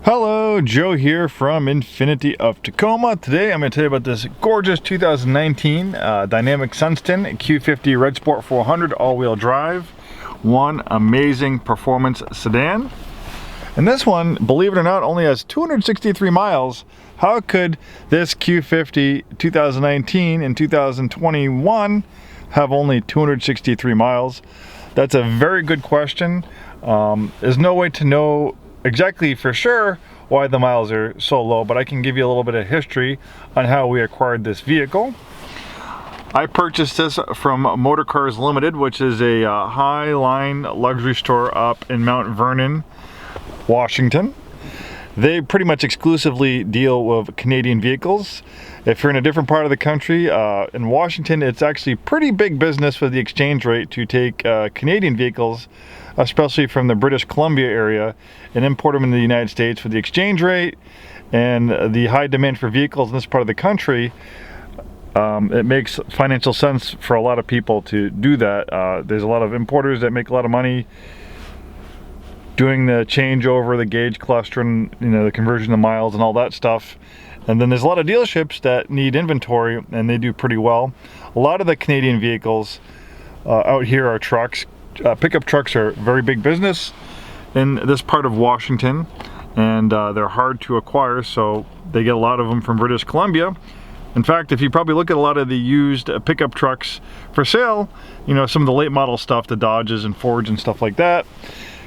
Hello, Joe here from Infiniti of Tacoma. Today I'm going to tell you about this gorgeous 2019 Dynamic Sunstin Q50 Red Sport 400 all-wheel drive. One amazing performance sedan. And this one, believe it or not, only has 263 miles. How could this Q50 2019 and 2021 have only 263 miles? That's a very good question. There's no way to know exactly for sure why the miles are so low, but I can give you a little bit of history on how we acquired this vehicle. I purchased this from Motor Cars Limited, which is a high-line luxury store up in Mount Vernon, Washington. They pretty much exclusively deal with Canadian vehicles. If you're in a different part of the country, in Washington, it's actually pretty big business with the exchange rate to take Canadian vehicles, especially from the British Columbia area, and import them into the United States with the exchange rate and the high demand for vehicles in this part of the country. It makes financial sense for a lot of people to do that. There's a lot of importers that make a lot of money doing the changeover, the gauge clustering, the conversion of miles and all that stuff. And then there's a lot of dealerships that need inventory, and they do pretty well. A lot of the Canadian vehicles out here are trucks. Pickup trucks are very big business in this part of Washington, and they're hard to acquire, so they get a lot of them from British Columbia. In fact, if you probably look at a lot of the used pickup trucks for sale, some of the late model stuff, the Dodges and Fords and stuff like that,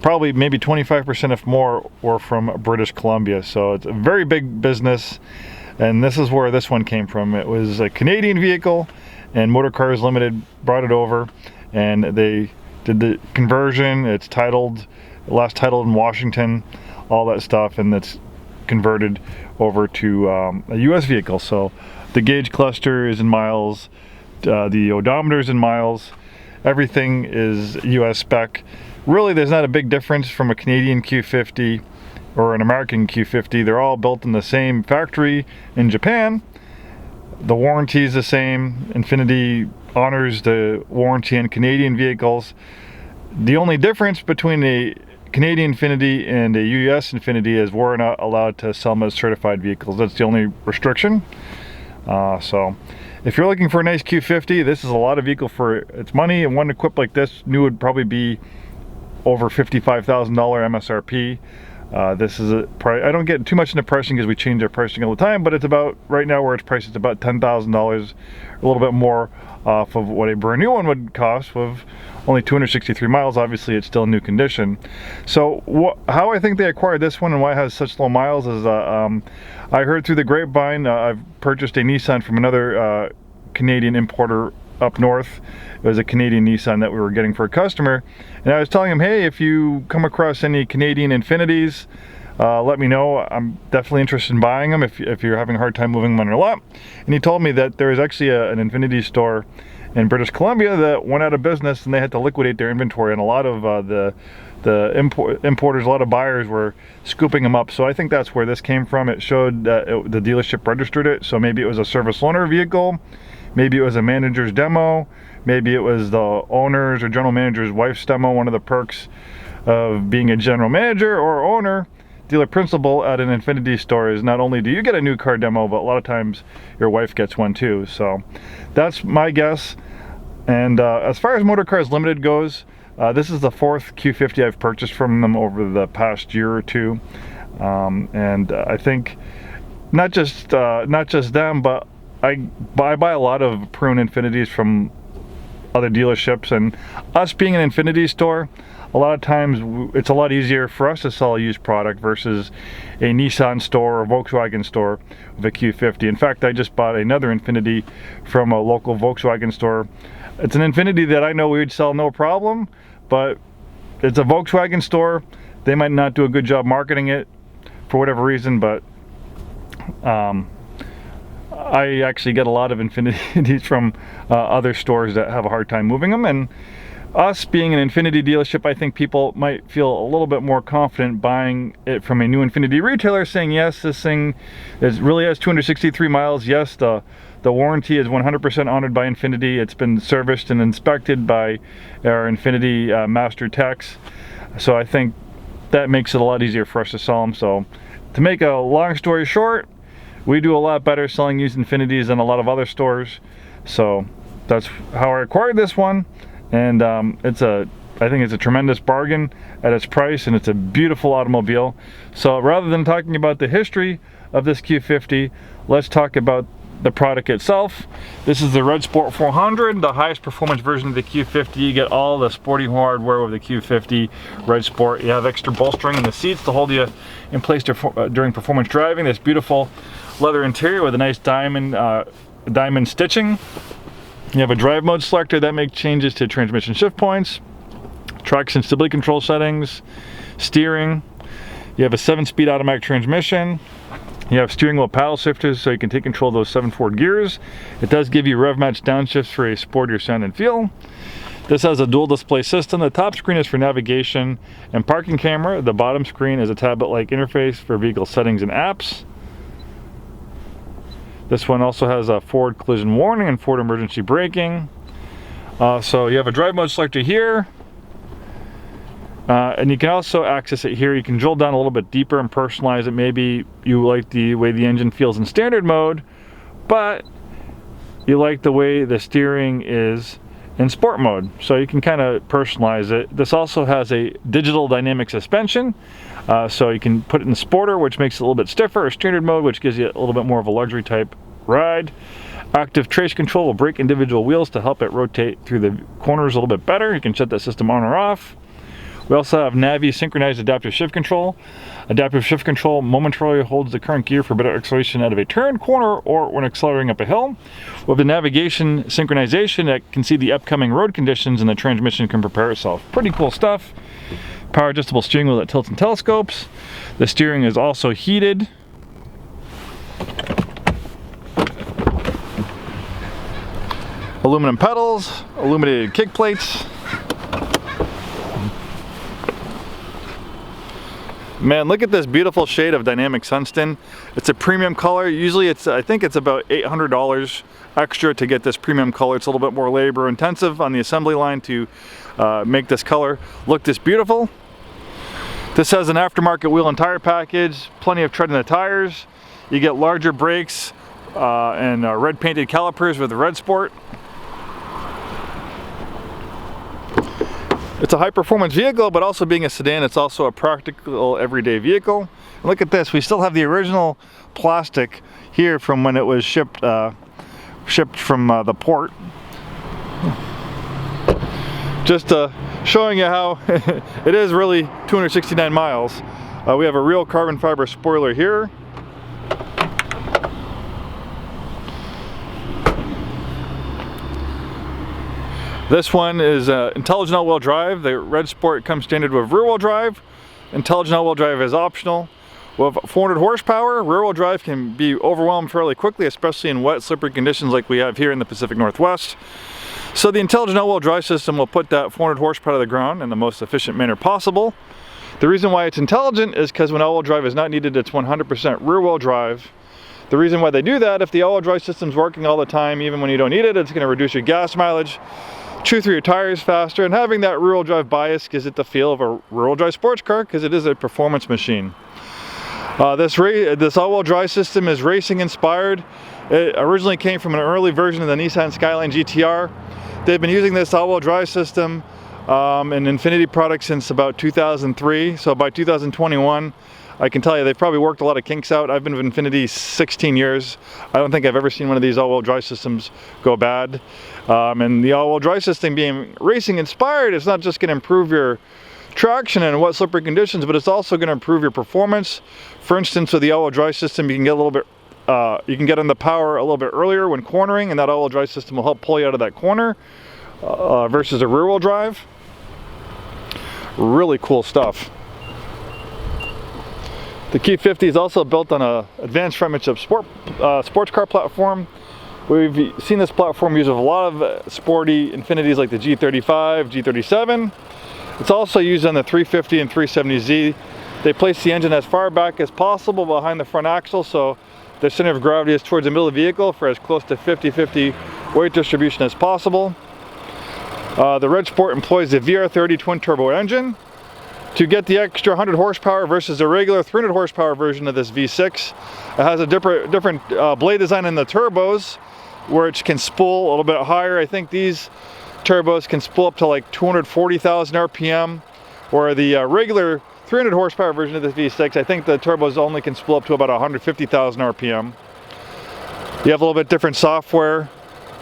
probably maybe 25% if more were from British Columbia. So it's a very big business, and this is where this one came from. It was a Canadian vehicle, and Motor Cars Limited brought it over, and they did the conversion. It's titled, last titled in Washington, all that stuff, and it's converted over to a US vehicle. So the gauge cluster is in miles, the odometer is in miles, everything is US spec. Really, there's not a big difference from a Canadian Q50 or an American Q50. They're all built in the same factory in Japan. The warranty is the same. Infiniti honors the warranty on Canadian vehicles. The only difference between a Canadian Infiniti and a US Infiniti is we're not allowed to sell them as certified vehicles. That's the only restriction. So if you're looking for a nice Q50, this is a lot of vehicle for its money, and one equipped like this new would probably be over $55,000 MSRP. This is I don't get too much into pricing because we change our pricing all the time, but it's about, right now where it's priced, it's about $10,000, a little bit more off of what a brand new one would cost with only 263 miles. Obviously it's still in new condition. So how I think they acquired this one and why it has such low miles is I heard through the grapevine. I've purchased a Nissan from another Canadian importer up north. It was a Canadian Nissan that we were getting for a customer, and I was telling him, hey, if you come across any Canadian Infinitis, let me know. I'm definitely interested in buying them if you're having a hard time moving them on your lot. And he told me that there is actually an Infiniti store in British Columbia that went out of business, and they had to liquidate their inventory, and a lot of the importers, a lot of buyers were scooping them up. So I think that's where this came from. It showed that the dealership registered it, so maybe it was a service loaner vehicle, maybe it was a manager's demo, maybe it was the owner's or general manager's wife's demo. One of the perks of being a general manager or owner, dealer principal at an Infiniti store, is not only do you get a new car demo, but a lot of times your wife gets one too. So that's my guess. And as far as Motor Cars Limited goes, this is the fourth Q50 I've purchased from them over the past year or two. And I think not just them, but I buy a lot of pre-owned Infinitis from other dealerships, and us being an Infiniti store, a lot of times it's a lot easier for us to sell a used product versus a Nissan store or Volkswagen store with a Q50. In fact, I just bought another Infiniti from a local Volkswagen store. It's an Infiniti that I know we would sell no problem, but it's a Volkswagen store. They might not do a good job marketing it for whatever reason, but I actually get a lot of Infinitis from other stores that have a hard time moving them, and us being an Infiniti dealership, I think people might feel a little bit more confident buying it from a new Infiniti retailer, saying yes, this thing really has 263 miles. Yes, the warranty is 100% honored by Infiniti. It's been serviced and inspected by our Infiniti master techs. So I think that makes it a lot easier for us to sell them. So to make a long story short, we do a lot better selling used Infinitis than a lot of other stores. So that's how I acquired this one, and I think it's a tremendous bargain at its price, and it's a beautiful automobile. So rather than talking about the history of this Q50, let's talk about the product itself. This is the Red Sport 400, the highest performance version of the Q50. You get all the sporty hardware with the Q50 Red Sport. You have extra bolstering in the seats to hold you in place during performance driving. This beautiful leather interior with a nice diamond stitching. You have a drive mode selector that makes changes to transmission shift points, traction stability control settings, steering. You have a 7-speed automatic transmission. You have steering wheel paddle shifters so you can take control of those 7 forward gears. It does give you rev match downshifts for a sportier sound and feel. This has a dual display system. The top screen is for navigation and parking camera. The bottom screen is a tablet-like interface for vehicle settings and apps. This one also has a forward collision warning and forward emergency braking. So you have a drive mode selector here. And you can also access it here. You can drill down a little bit deeper and personalize it. Maybe you like the way the engine feels in standard mode, but you like the way the steering is in sport mode. So you can kind of personalize it. This also has a digital dynamic suspension. So you can put it in Sporter, which makes it a little bit stiffer, or standard mode, which gives you a little bit more of a luxury type ride. Active trace control will brake individual wheels to help it rotate through the corners a little bit better. You can shut that system on or off. We also have Navi synchronized adaptive shift control. Adaptive shift control momentarily holds the current gear for better acceleration out of a turn, corner, or when accelerating up a hill. With the navigation synchronization, it can see the upcoming road conditions and the transmission can prepare itself. Pretty cool stuff. Power adjustable steering wheel that tilts and telescopes. The steering is also heated. Aluminum pedals, illuminated kick plates. Man, look at this beautiful shade of dynamic Sunstin. It's a premium color. Usually I think it's about $800 extra to get this premium color. It's a little bit more labor intensive on the assembly line to make this color look this beautiful. This has an aftermarket wheel and tire package, plenty of tread in the tires. You get larger brakes and red painted calipers with the Red Sport. It's a high performance vehicle, but also being a sedan, it's also a practical everyday vehicle. And look at this, we still have the original plastic here from when it was shipped from the port. Just showing you how it is really 269 miles. We have a real carbon fiber spoiler here. This one is intelligent all-wheel drive. The Red Sport comes standard with rear-wheel drive. Intelligent all-wheel drive is optional. With 400 horsepower, rear-wheel drive can be overwhelmed fairly quickly, especially in wet, slippery conditions like we have here in the Pacific Northwest. So the intelligent all-wheel drive system will put that 400 horsepower to the ground in the most efficient manner possible. The reason why it's intelligent is because when all-wheel drive is not needed, it's 100% rear-wheel drive. The reason why they do that, if the all-wheel drive system's working all the time, even when you don't need it, it's going to reduce your gas mileage, chew through your tires faster, and having that rear-wheel drive bias gives it the feel of a rear-wheel drive sports car because it is a performance machine. This all-wheel drive system is racing inspired. It originally came from an early version of the Nissan Skyline GTR. They've been using this all-wheel drive system in Infiniti products since about 2003. So by 2021, I can tell you they've probably worked a lot of kinks out. I've been with Infiniti 16 years. I don't think I've ever seen one of these all-wheel drive systems go bad. And the all-wheel drive system being racing inspired, it's not just going to improve your traction in wet slippery conditions, but it's also going to improve your performance. For instance, with the all-wheel drive system, you can get a little bit, you can get on the power a little bit earlier when cornering, and that all-wheel drive system will help pull you out of that corner versus a rear-wheel drive. Really cool stuff. The Q50 is also built on an advanced front midship sports car platform. We've seen this platform used with a lot of sporty Infinitis like the G35, G37. It's also used on the 350 and 370Z. They place the engine as far back as possible behind the front axle, so the center of gravity is towards the middle of the vehicle for as close to 50-50 weight distribution as possible. The Red Sport employs the VR30 twin turbo engine. To get the extra 100 horsepower versus the regular 300 horsepower version of this V6, it has a different blade design in the turbos, where it can spool a little bit higher. I think these turbos can spool up to like 240,000 RPM, where the regular 300 horsepower version of this V6, I think the turbos only can spool up to about 150,000 RPM. You have a little bit different software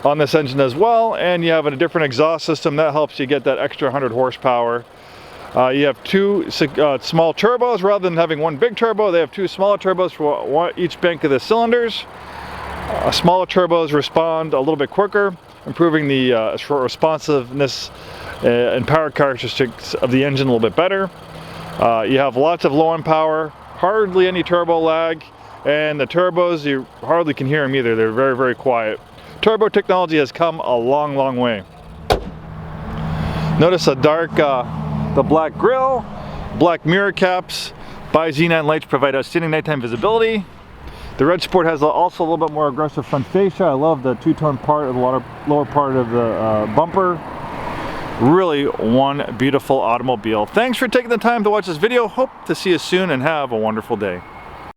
on this engine as well, and you have a different exhaust system that helps you get that extra 100 horsepower. You have two small turbos. Rather than having one big turbo, they have two smaller turbos for each bank of the cylinders. Smaller turbos respond a little bit quicker, improving the responsiveness and power characteristics of the engine a little bit better. You have lots of low end power, hardly any turbo lag, and the turbos, you hardly can hear them either. They're very, very quiet. Turbo technology has come a long, long way. Notice the black grille, black mirror caps. Bi-xenon lights provide outstanding nighttime visibility. The Red Sport has also a little bit more aggressive front fascia. I love the two-tone part of the lower part of the bumper. Really one beautiful automobile. Thanks for taking the time to watch this video. Hope to see you soon and have a wonderful day.